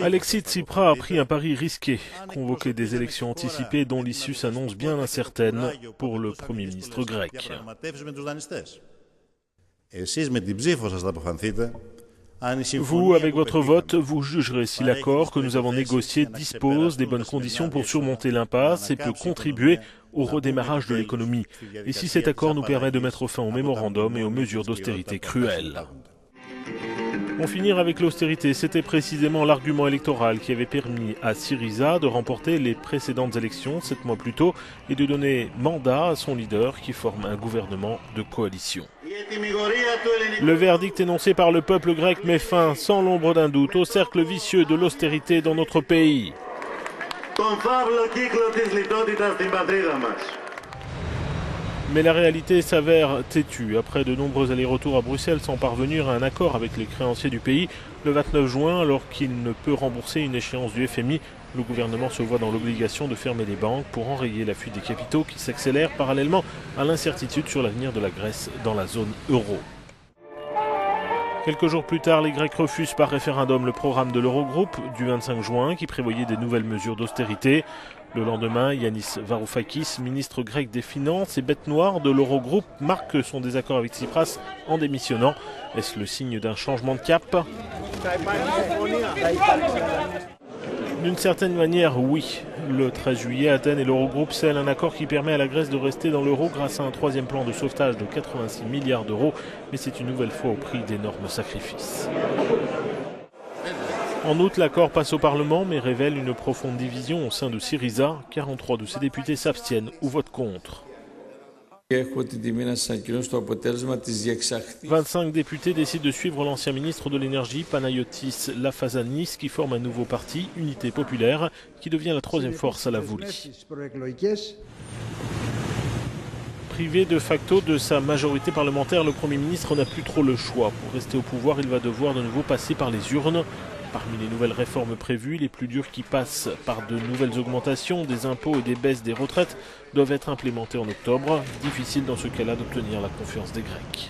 Alexis Tsipras a pris un pari risqué, convoquer des élections anticipées dont l'issue s'annonce bien incertaine pour le Premier ministre grec. Vous, avec votre vote, vous jugerez si l'accord que nous avons négocié dispose des bonnes conditions pour surmonter l'impasse et peut contribuer au redémarrage de l'économie, et si cet accord nous permet de mettre fin au mémorandum et aux mesures d'austérité cruelles. En finir avec l'austérité, c'était précisément l'argument électoral qui avait permis à Syriza de remporter les précédentes élections 7 mois plus tôt et de donner mandat à son leader qui forme un gouvernement de coalition. Le verdict énoncé par le peuple grec met fin, sans l'ombre d'un doute, au cercle vicieux de l'austérité dans notre pays. Mais la réalité s'avère têtue. Après de nombreux allers-retours à Bruxelles sans parvenir à un accord avec les créanciers du pays, le 29 juin, alors qu'il ne peut rembourser une échéance du FMI, le gouvernement se voit dans l'obligation de fermer les banques pour enrayer la fuite des capitaux qui s'accélère parallèlement à l'incertitude sur l'avenir de la Grèce dans la zone euro. Quelques jours plus tard, les Grecs refusent par référendum le programme de l'Eurogroupe du 25 juin qui prévoyait des nouvelles mesures d'austérité. Le lendemain, Yanis Varoufakis, ministre grec des Finances et bête noire de l'Eurogroupe, marque son désaccord avec Tsipras en démissionnant. Est-ce le signe d'un changement de cap ? D'une certaine manière, oui. Le 13 juillet, Athènes et l'Eurogroupe scellent un accord qui permet à la Grèce de rester dans l'euro grâce à un troisième plan de sauvetage de 86 milliards d'euros, mais c'est une nouvelle fois au prix d'énormes sacrifices. En août, l'accord passe au Parlement, mais révèle une profonde division au sein de Syriza. 43 de ses députés s'abstiennent ou votent contre. 25 députés décident de suivre l'ancien ministre de l'énergie, Panayotis Lafazanis, qui forme un nouveau parti, Unité Populaire, qui devient la troisième force à la Vouli. Privé de facto de sa majorité parlementaire, le Premier ministre n'a plus trop le choix. Pour rester au pouvoir, il va devoir de nouveau passer par les urnes. Parmi les nouvelles réformes prévues, les plus dures qui passent par de nouvelles augmentations des impôts et des baisses des retraites doivent être implémentées en octobre. Difficile dans ce cas-là d'obtenir la confiance des Grecs.